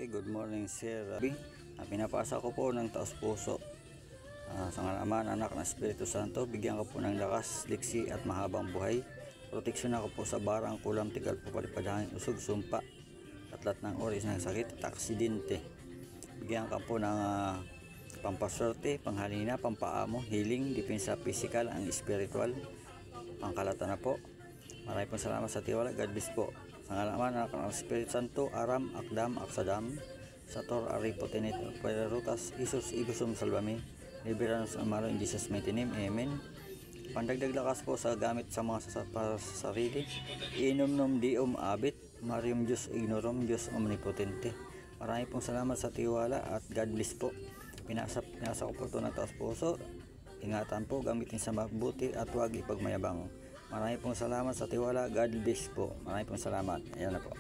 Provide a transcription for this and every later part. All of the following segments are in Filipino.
Good morning Sir Rabi. Pinapasa ko po ng taos puso sa ngalan Ama, Anak ng Espiritu Santo. Bigyan ko po ng lakas, liksi at mahabang buhay. Proteksyon ako po sa barang, kulam, tigal po, palipadhangin, usog, sumpa at lahat ng oris ng sakit at aksidente. Bigyan ka po ng pampaswerte, panghalina, pampaamo, healing, depensa physical, ang spiritual, pangkalata na po. Maraming pong salamat sa tiwala. God bless po. Sa ngalan Ama, Anak ng Espiritu Santo. Aram, Akdam, Aksadam, Sator, Aripotenet, Pererutas, Isus, Igusum, Salvami, Liberanos, Amaro, in Jesus' mighty name. Amen. Pandagdag lakas po sa gamit sa mga sarili. Inom diom abit, Marium Diyos ignorum, Diyos omnipotente. Maraming pong salamat sa tiwala at God bless po. Pinasa ko po ito ng taos puso. Ingatan po, gamitin sa mabuti at huwag ipagmayabang. Maraming pong salamat sa tiwala. God bless po. Maraming pong salamat. Ayan na po.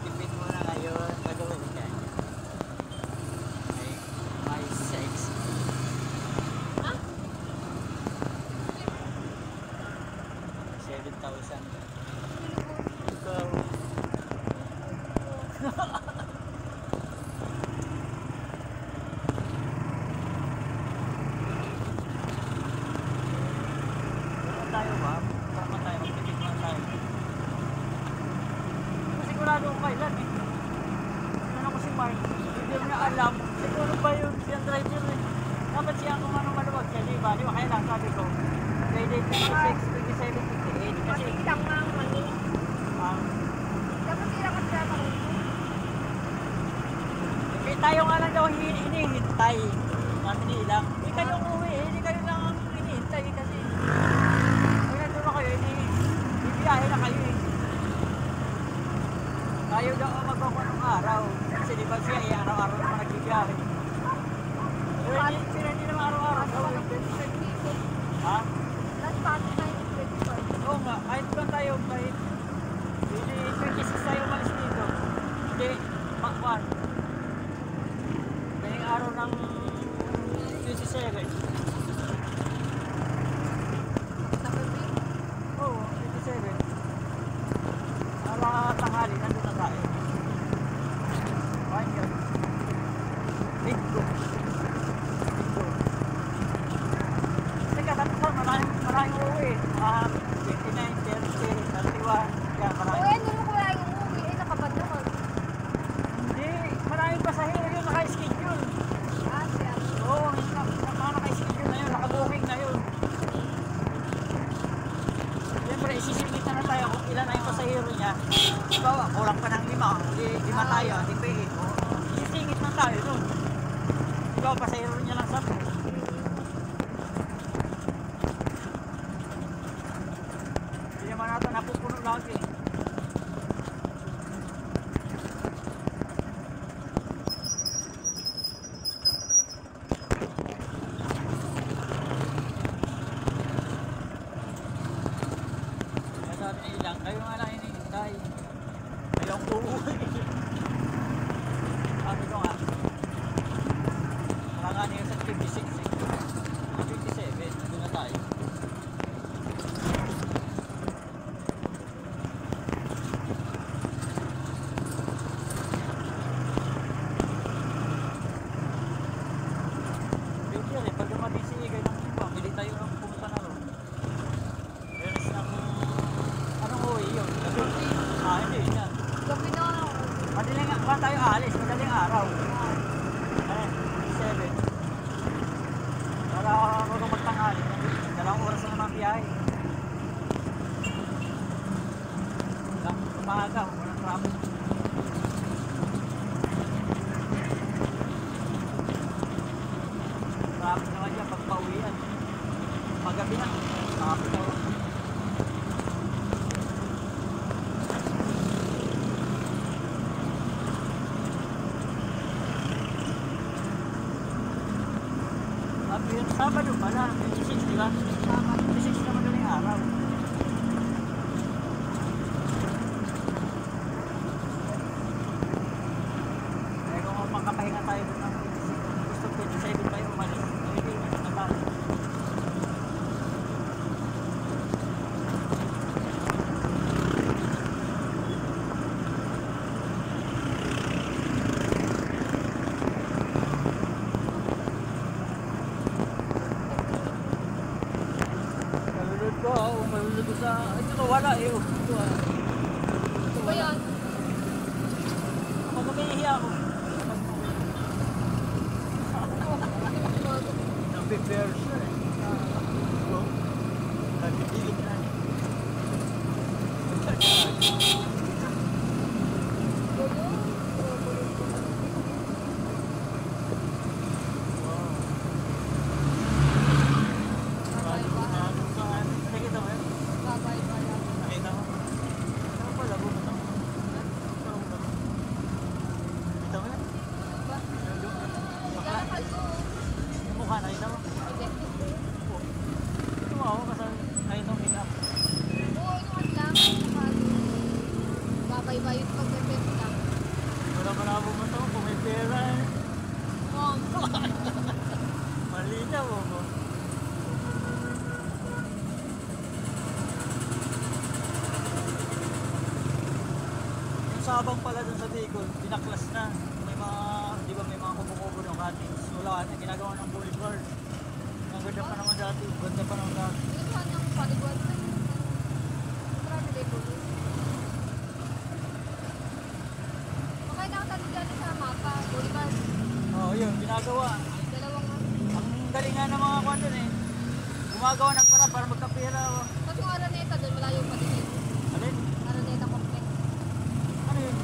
Tipid mo na ngayon, gagawin ka. May 6. Ha? 7,000. Ikaw. Tayo ba? Tama tayo, magtipid mo tayo. Sigurado ko kailan eh. Ano ko si Mark, hindi mo na alam. Siguro ba yun siyang driver eh. Dapat siya kung anong maluwag siya, di ba? Di ba kaya lang sabi ko, Friday 26, 27, 28. Kasi ilang nga ang mani. Dapat ilang ka sila kung eh, tayo nga lang daw hinihintay. Namin ilang. Hindi kayo umuwi eh. Hindi kayo lang hinihintay kasi. Kung nandun na kayo, bibiyahe na kayo eh. Tayo daw ang magbawa ng araw. Kasi di ba siya eh, araw-araw naman nagbibiyahe. Pero hindi naman araw-araw. Ha? last pato na yung 24. Oo nga, kahit ba tayo, kahit 26 tayo malis dito. Hindi, makwan. Ngayong araw ng 27. Oo, 27. Para tanghali, nandun na tayo. Bakit yun? Linggo. Teka, tapos maraming uuwi. 29, 30, 31. Kaya maraming. Hindi mo kaya yung movie ay nakabad naman. Hindi, maraming pasahero yun naka-schedule. Siya. Oo, naka-schedule na yun, naka-booking na yun. Siyempre, isisingit na tayo kung ilan na yung pasahero niya. Diba, kulang pa ng 5. 5 tayo, di pa eh. Isisingit na tayo nun. Diba, pasahero niya lang 10. Hindi naman natin napupuno lagi. Sabi nilang, kayo nga lang hinihintay. Kayong uuwi. Sabi ko nga, parang nga niya sa 56 eh. alis, madaling araw. Ay, 7. Para ako nung magtanghali. 2 oras na naman biyahe. Umaga, walang traffic. Traffic naman dyan pag pauwian. Paggabi na, traffic ako. Yung Sabado pala, 26, di ba? 26 naman doon yung araw. Eh kung makapahinga tayo doon ng 26, gusto 27 tayo umalis. Hindi, natal. Malulod ko sa... Ito wala eh. Ito ah. Ito ba yan? Ako makihiya ako. Nag-prepare siya eh. Nagdidilig na eh. Bayot pag bebenta. Wala malabo mo ito kung may pera eh. Malinaw ako. Yung sabang pala dun sa Bicol, pinaklas na. May mga, di ba may mga kumukubo ng cottage. Wala na, ginagawa ng boulevard. Ang ganda pa naman dati, ganda pa naman dati. Ito ang bodyguard. Marami din po. Bodyguard. Oo, yun, ginagawa. Dalawang Ang galing nga ng mga kwan dun eh. Gumagawa ng para magkapira. Tapos yung Araneta doon, malayo pa din. Alin? Araneta complex. Ano yun?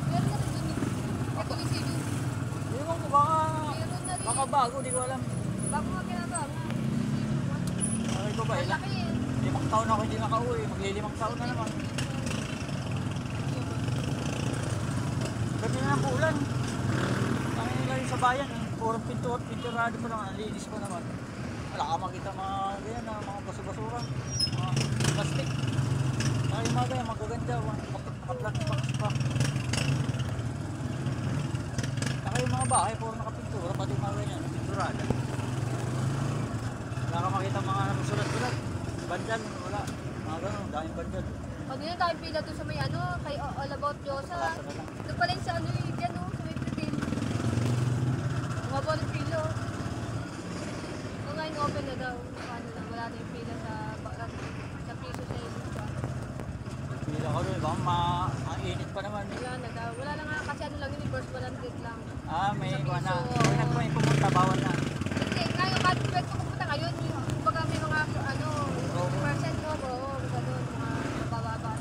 Meron na rin doon. May Coliseo. Ewan ko, baka Meron na rin. bago, di ko alam. Bago nga ginagawa. Okay ko ba, Ang laki eh. 5 taon ako hindi nakauwi. Magli-5 taon na naman. Gabi na ng ulan. Ang nila yung sa bayan, purong pinturado pa naman, linis pa naman. Wala ka makita mga ganyan, mga baso-basura, mga plastic. Saka yung mga ganyan, magaganda, naka-plastic box pa. Saka yung mga bahay, puro nakapintura, pati yung mga ganyan, pinturado. Wala ka makita mga sulat-sulat. Bandyan, wala. Mga ganun, daming bandyan. Pag yun tayong pila doon sa may ano, kay All About Diyosa. Doon pa rin sa ano yung dyan sa may pipil. Mga bonus pilo. O ngayon open na daw. Ano na, wala na yung pila sa piso sa ilong pa. Pila ko doon, baka ang init pa naman. Wala na daw. Wala na nga kasi ano lang yun, first 100 lang. May Sa iwan na. piso, Kung nagpunin pumunta, bawal na. Hindi, ngayon kahit pwede ko pupunta ngayon, kumbaga may mga ano, percent no, oo, ganun, mga bababa.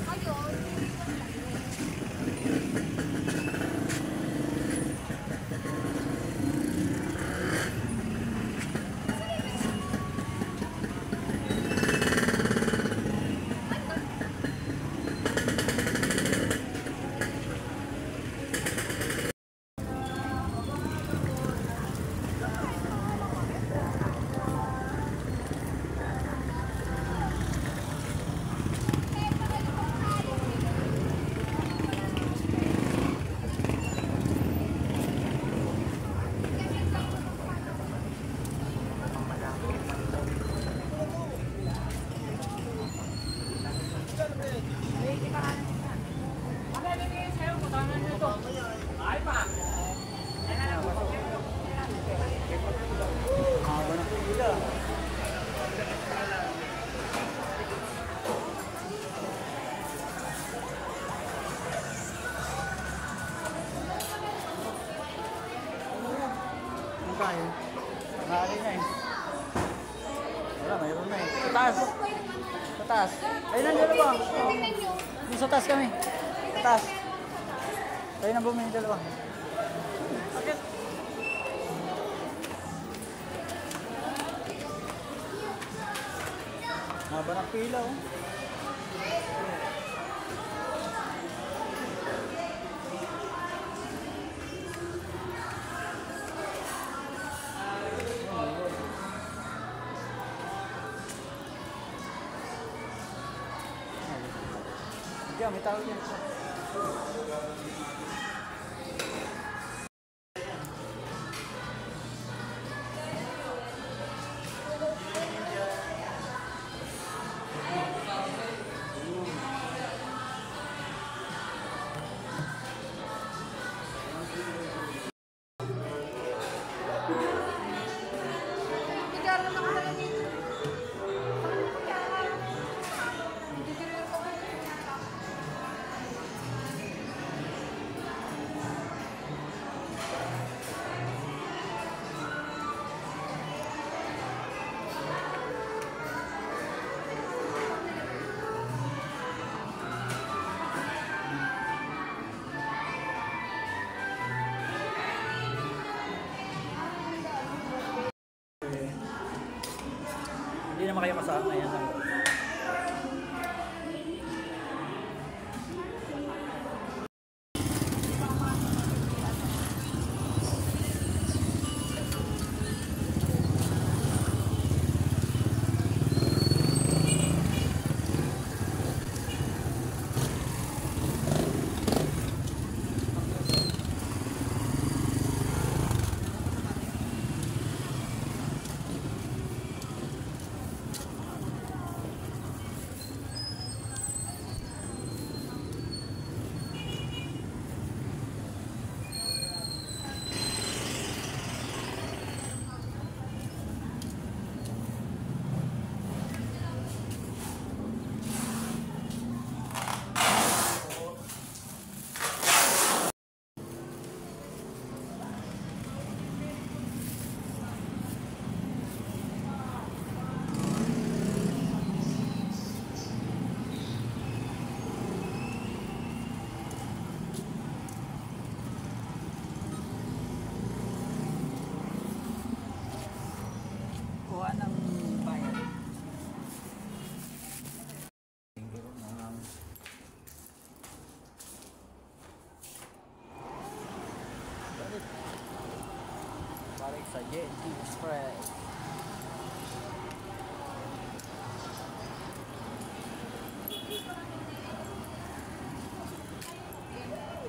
Ayun. taas. Ayun ang dalawa. Tingnan nyo. Doon sa taas kami. Sa taas. Tayo na bumili dalawa. Okay. Haba ng pila oh. Diyan, may tao dyan. Nagkaroon ako na rin. Hindi naman kayo kasama. Ayan lang. Kuha ng bayan. Tingiro mo lang. Balik sa JNT Express.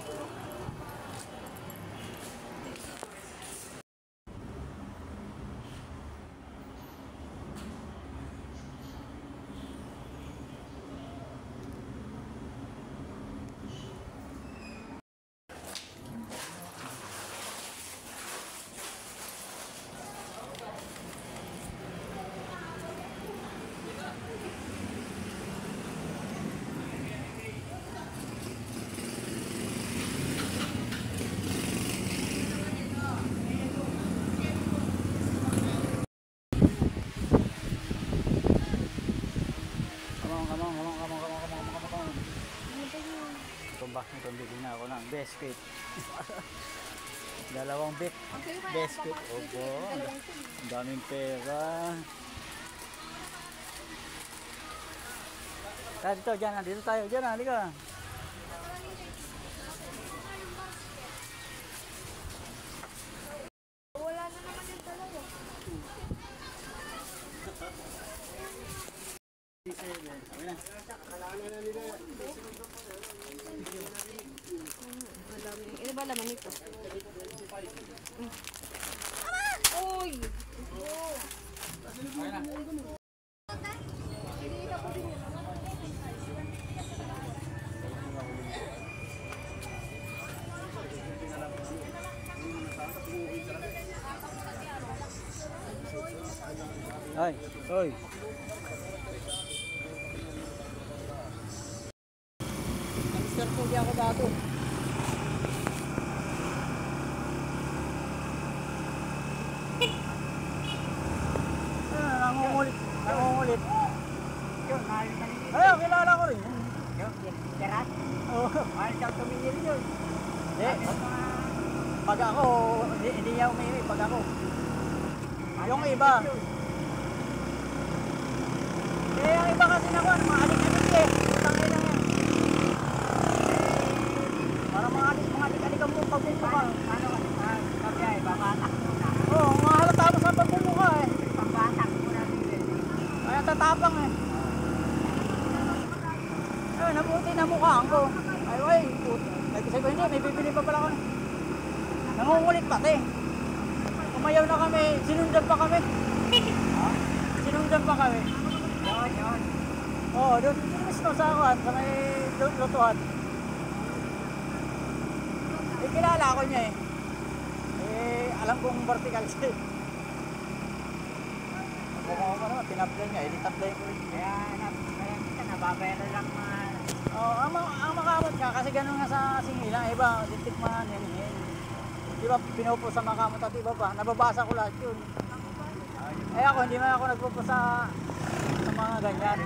Come on. Tumbak nito, bili na ako ng biscuit. Dalawang biscuit. Opo, ang daming pera. Dito, dyan, dito tayo. Dyan, halika. Wala na naman yung dalawa. Madami. Ano ba laman nito? Uy! Ay, oy. Mr. Pudi ako dato. Nangungulit. mahal maningil. Ay, kilala ko rin. Yung teras? Oo. Mahal daw tumingil yun. Eh, pag ako, hindi niya umiwi. Pag ako. Yung iba. Eh, ang iba kasi naman, mga alik-alik eh. Utang ina yan. Para mga alik-alik ang pagbubuka. Ano sabi ay, babatak muna. Oo, mahalata mo sa pagbubuka eh. Pambatak muna din. Kaya tatapang eh. Ayun, nabuti na mukhaan ko. Ay, nag-isip ko hindi, may bibili pa pala kami. Nangungulit pati. Umayaw na kami, sinundan pa kami. Sinundan pa kami. Yun. Oo, doon mismo sa akuan, sa may lutuhan. Eh, kilala ako niya eh. Eh, alam kong vertical siya eh. Pagkukuha ko naman, pinaplay niya, editaplay ko rin. Kaya minsan nababayaran lang mga... Oo, ang makamot nga, kasi ganun nga sa singilang, iba, titikman yan eh. Di ba, pinupo sa makamot at iba pa, nababasa ko lahat yun. Eh ako, hindi man ako nagpo sa mga ganyan.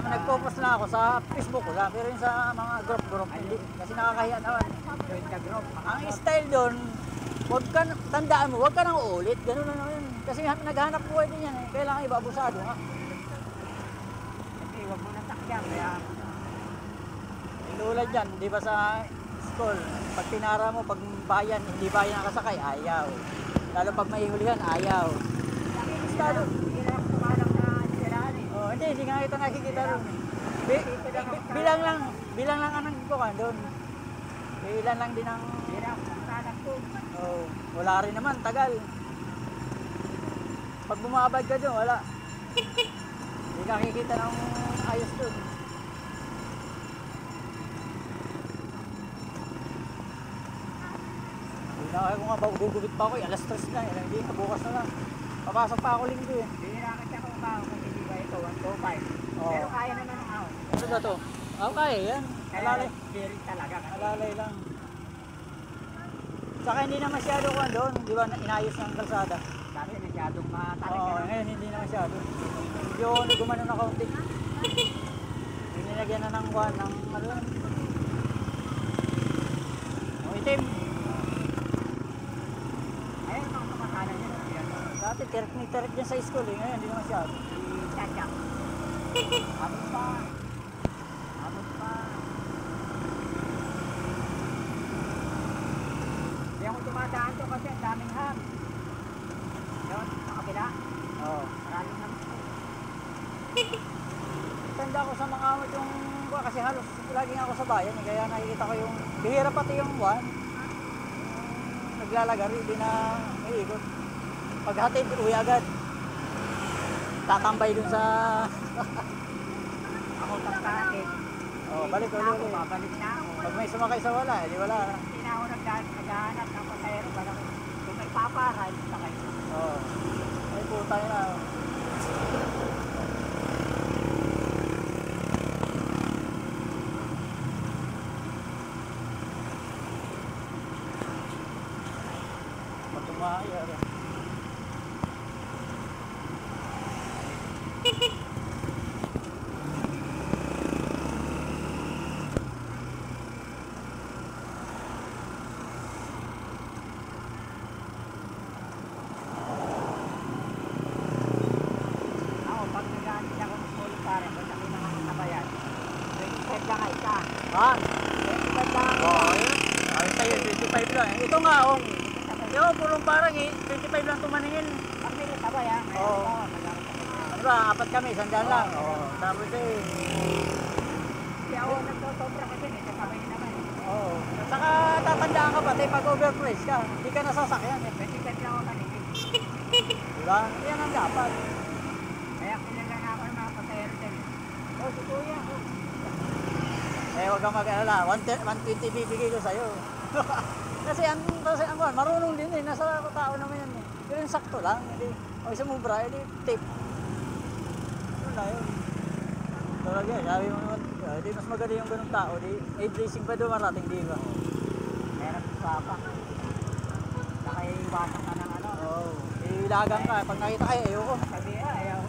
Nagpo-post na ako sa Facebook ko lang, pero yun sa mga group, hindi. Kasi nakakahiya naman. Join the group. Ang style doon, tandaan mo, huwag ka nang uulit. Ganun na naman. Kasi naghanap buhay din yan eh. Kailangan iba, abusado nga. Kasi huwag mo nang takyan. Kaya Tulad yan, di ba sa school, pag tinara mo, pag bayan, hindi bayan ang kasakay, ayaw. Lalo pag may hulihan, ayaw. Abusado. hindi na lang tumalang na siraan eh. Oh, hindi nga ito nakikita ron. Bilang lang ang nagbukan doon. Ilan lang din ang... Hirap ang kanak ko. Oh, wala rin naman, tagal. Pag bumabad ka doon, wala. Hindi ka kikita ng ayos doon. Hindi na kaya ko nga, gugubit pa ako, alas 3 na, hindi na, bukas na lang. Papasok pa ako linggo eh. Bihira ka kung bago kung hindi ba ito, 125. Oo. Pero kaya naman ang ako. Ano ba to? Okay, yan. Alalay. Birit talaga. Alalay lang. Saka hindi na masyado ko doon, di ba, inayos ng kalsada. Dati masyadong matarik. Oo, ngayon hindi na masyado. Medyo gumano na kaunti. Nilagyan na ng buwan, ng ano lang. Ang itim. Ayun mga kamakalan niya. Dati tirik dyan sa school eh, ngayon hindi na masyado. Si Chacha. Abot pa. Abot pa. Hindi ako tumadaan to kasi ang daming ham. Yun, sa kabila. Oo. Maraming ham. Tanda ko sa mga amot yung kasi halos laging ako sa bayan eh, kaya nakikita ko yung bihira pati yung buwan. Naglalagar, hindi na iikot. Paghatid, uwi agad. Tatambay dun sa... Ako pagkakit. Oh, balik na ako, ulit. babalik na ako. Pag may sumakay sa wala, di wala na. Hindi na ako naghahanap ng pasayro. Kung may paparal, sakay. Oo. Ay puta na. Matumaya. Ako, pag nag-aanit ako ng school pare, pag kami nakakatabayan, 25 lang ay ka. Ha? 25 lang ako. Oo, yun. Sabi sa'yo, 25 lang. Ito nga, oh. Yo, pulong parang eh, 25 lang tumaningin. Pag may natabayan, Oo. Ano ba, apat kami, sandaan lang. Oo. Tapos eh, Hindi ako nagtosobra kasi may kasabay naman. oo. Saka tatandaan ka pati pag overprice ka, hindi ka nasasakyan eh. 25 lang ako kanina. Diba? Yan ang dapat. Kaya kilala na ako ng mga pasayro din. Oh, si Kuya. Eh, huwag kang mag-alala, 120 bibigay ko sa'yo. kasi ang marunong din eh, nasa tao naman yan eh. Pero yung sakto lang, hindi. O isa mo bra, hindi tip. Yun na yun. Talaga, sabi mo naman, di mas magaling yung ganung tao, di aid racing pa dumarating, di ba? Meron sa pa. Nakaiwasan ka ng ano. Oo. Ilagang ka, pag nakita kayo, ayoko. Sabi ayaw.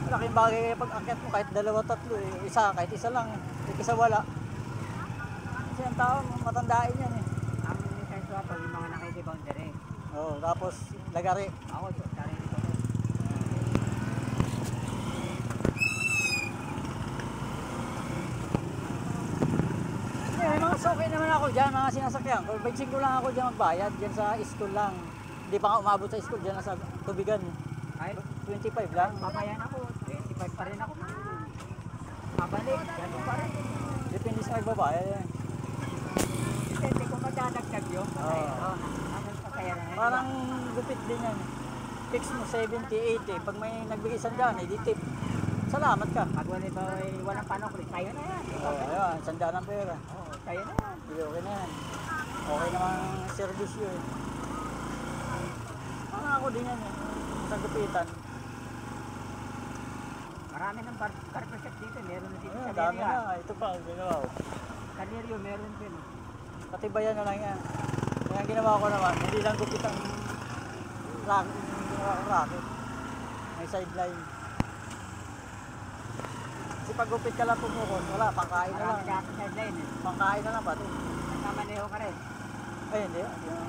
Laking bagay kaya pag akyat mo kahit dalawa tatlo eh. Isa kahit isa lang eh. Kahit isa wala. Kasi ang tao matandain yan eh. Ang senso ako, yung mga nakikiboundary. Oo, tapos lagari. Ako, sarili ko. Eh, mga okay naman ako dyan, mga sinasakyan. Kung bensin ko lang ako dyan magbayad, dyan sa school lang. Hindi pa nga umabot sa school, dyan lang sa tubigan. Ay, 25 lang. papayan ako. 25 pa rin ako. Mabalik, ganun pa rin. Depende sa nagbabayad eh. Hindi ko madadagdag yun. Oo. Ano pasaya na yun? Parang gupit din yan. Fix mo 70, 80. Pag may nagbigay sandaan, eh, di tip. Salamat ka. Pag wala ba, walang panokli, tayo na yan. Oo, ayun, sandaan ang pera. Oo, tayo na yan. Hindi, okay na yan. Okay naman ang service yun eh. Mga ako din yan eh. Sa gupitan. Marami ng carpet dito. Meron na dito Ayun, sa dami Leria. na. Ito pa, ginawa ko. Kalerio, meron din. Patibayan na lang yan. Kaya ang ginawa ko naman, hindi lang gupit ang racket. Hindi ginawa ko racket. May sideline. Kasi pag gupit ka lang pumukos, wala, pangkain na Marami lang. na ako sideline eh. Pangkain na lang pati. Nagkamaneho ka rin. Ay, hindi. Hindi na.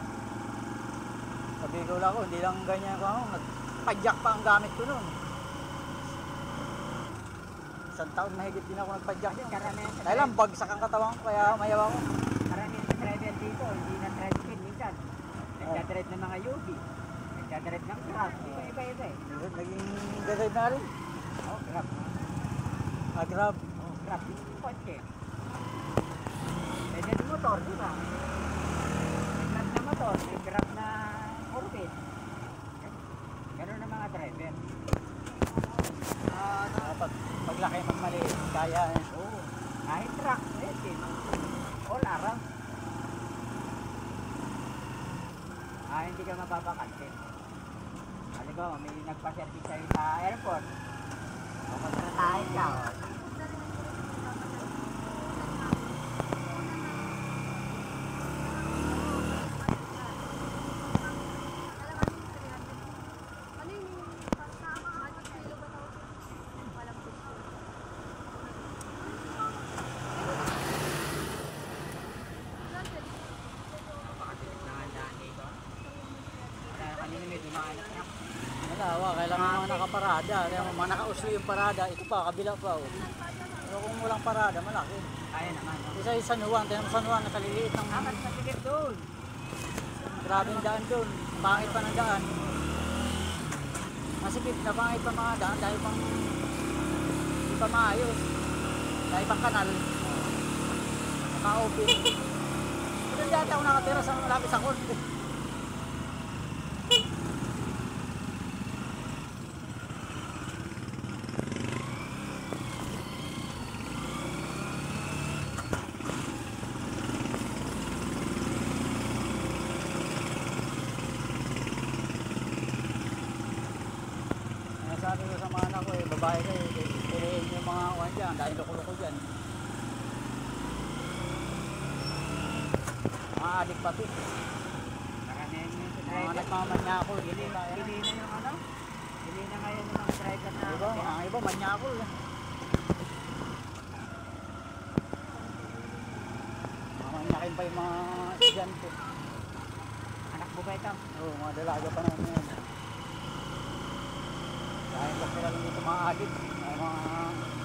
Sabi ko lang ako, hindi lang ganyan ko ako. Nagpadyak pa ang gamit ko noon. Isang taon mahigit din ako nagpadyak yun. Karamihan sa Dahil lang, bagsak ang katawan ko, kaya mayaw ako. Karamihan sa driver dito, hindi na tricycle minsan. Nagdadrive ng mga UV. Nagdadrive ng truck. Iba-iba eh. Naging drive na rin. Oh, grab. Grab. Oh, grab. Yung kotse. Pwede din motor, di ba? May grab na motor, may grab na orbit. Ganun ang mga driver. Dapat paglaki magmaliit, kaya eh. Oo. Kahit truck, pwede. All araw. Hindi ka mababakante. Halimbawa, may nagpa-service sa'yo sa airport. O, matratahin ka. Ano yung kilo ba tawag? Walang gusto. Napakatilis na nga ang daan dito. Kanina may dumaan na truck. Malawa, kailangan mga nakaparada. Kaya mga nakausli yung parada. Ito pa, kabila pa. Oh. Pero kung walang parada, malaki. Kaya naman. No? Isa yung San Juan, tinan mo San Juan, nakaliliit ng Mas masigit doon. grabing daan doon. Pangit pa ng daan. Masikip na pangit pa mga daan dahil pang hindi pa maayos. Dahil pang kanal. Naka-open. Pero dati ako nakatira sa malapit sa Conde. Sabi ko sa mga anak ko, babae kayo, piliin yung mga kuhan dyan, dahil loko-loko dyan. Mga adik pati. Karamihan yun sa Mga driver. nagmamanyakol. Pili na yung ano? Pili na ngayon yung mga driver na. Diba? Ang iba, manyakol. Mamanyakin pa yung mga estudyante. Anak mo ba ito? Oo, mga dalaga pa naman yan. Dahil ko sila lang dito mga adik.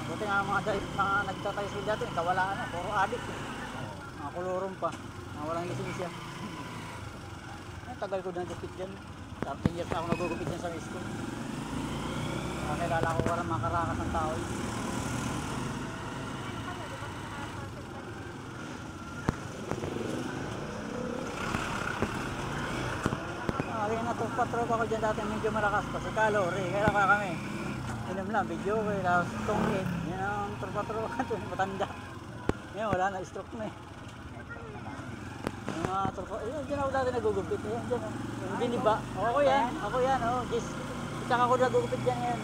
Buti nga mga nagtataysil dito, kawalaan na, puro adik. Mga kulurum pa, mga walang lisensya. Ang tagal ko na gupit dyan. 13 years na ako nagugupit dyan sa school. Kakilala ko parang mga karakas ng tao. Kaya natugpatrop ako dyan dati medyo malakas pa. Si Calori, kaya kami. Inom lang, video ko, tapos tungkit. Yan ang trupa-trupa ito, matanda. Yan, wala na, stroke na eh. Yung mga trupa, dyan ako dati nagugupit. Ayan, dyan o. Yung biniba. Ako yan, o. Tsaka ako nagugupit dyan yan.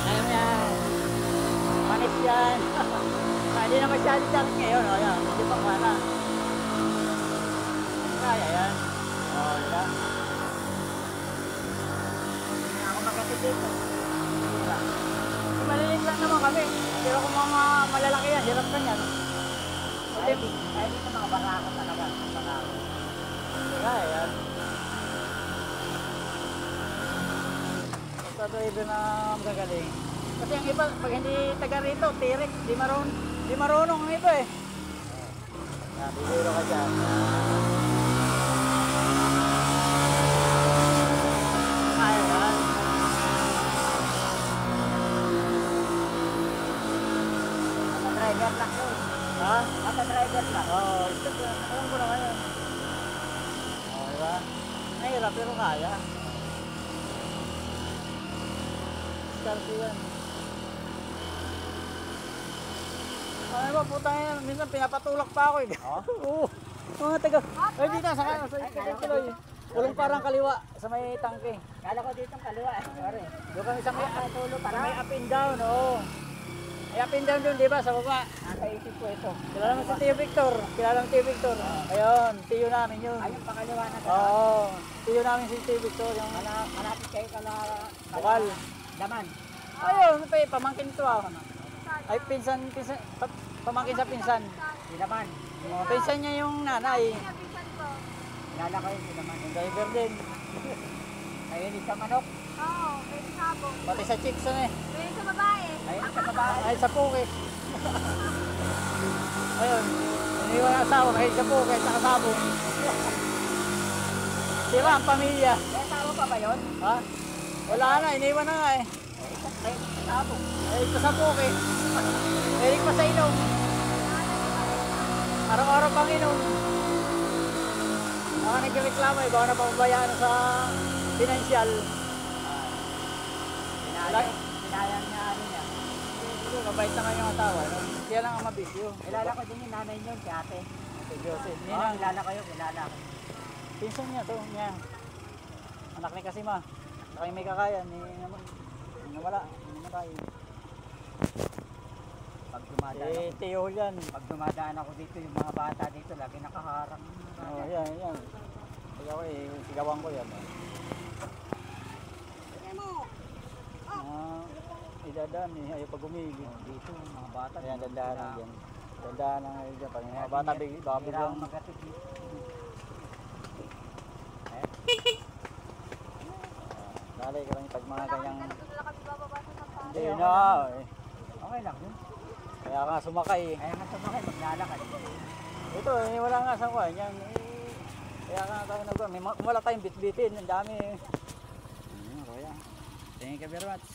Kaya mo yan. Manis yan. dalit ngayon, o yan, hindi pa kana. Kaya yan. O, diba? Hindi na ako magatid dito. Diba? Maliliit lang naman kami. Pero kung mga malalaki yan, hirap ka yan. Kahit dito mga barako talaga. Barako. Kaya yan. Basta driver na magagaling. Kasi ang iba, pag hindi taga rito, tirik, di marunong ang iba eh. Yan, bibiro ka dyan. Kaya yan. Driver lang yun. Ha? Basta driver lang. Oo, alam ko naman yun. Oo, diba? Mahirap pero kaya. Diskarte yan. Ano ba, putang yan. Minsan pinapatulak pa ako eh. Oo. Mga taga. Ay, dito, sa tuloy. Ulong parang kaliwa sa may tangke. Kala ko dito kaliwa. Sorry. Doon kami sa may, Tulo sa para. may up and down, oo. Ay, up and down doon, di ba, sa baba. Nakaisip ko ito. Kilala mo si Tio Victor. Kilala mo Tio Victor. Ayun, Tio namin yun. Ayun pakaliwa na ka. Oo. Tio namin si Tio Victor. Yung Malapit kayo Bukal. Daman. ayun, pamangkin ito ah. Ay, pamangkin sa pinsan. Di Daman. Pinsan niya yung nanay. Pinapisan ko. Kilala ko yun, di Daman. Yung driver din. Ayun sa manok. Oo, pwede sabong. Pati sa chicks ano eh. Pwede sa babae. Ayun sa babae. Ay, sa pukis. Ayun. Iniwan ang asawa kahit sa pukis, sa kasabong. Di ba, ang pamilya? May tao pa ba yun? Ha? Wala na, iniwan na nga eh. Sabong. Eh, ito sa pukis. Erik pa sa inom. Araw-araw pang inom. Baka nagreklamo eh, baka napapabayaan sa financial. Pinayang niya ano niya. Hindi, mabait na nga yung asawa. No? Kaya lang ang mabisyo. Kilala ko din yung nanay niyo, si ate. Si Joseph. Oo, Ninang, kilala kayo, kilala ko. pinsan niya to, niya. Anak ni Kasima. Saka yung may kakayan, ni nawala. Namatay. Pag dumadaan Si ako, Teo yan. pag dumadaan ako dito, yung mga bata dito, lagi nakaharang. Oh, yan, yan. Kaya ako eh, sigawan ko yan. Idadaan eh, ayaw pag umili. Dito, mga bata. Ayan, dandaan lang yan. Dandaan lang ngayon dyan. Pag yung mga bata, baka biglang... magatid dito. Lalay ka lang pag mga ganyang... Doon na kami bababa sa sampahan. Hindi na eh. Okay lang yun. Kaya nga sumakay eh. Kaya nga sumakay, maglalakad. Ito eh, wala nga sa kuha. Yan eh. Kaya nga kami nag-kuha. Wala tayong bitbitin. Ang dami eh. Kaya. Thank you very much.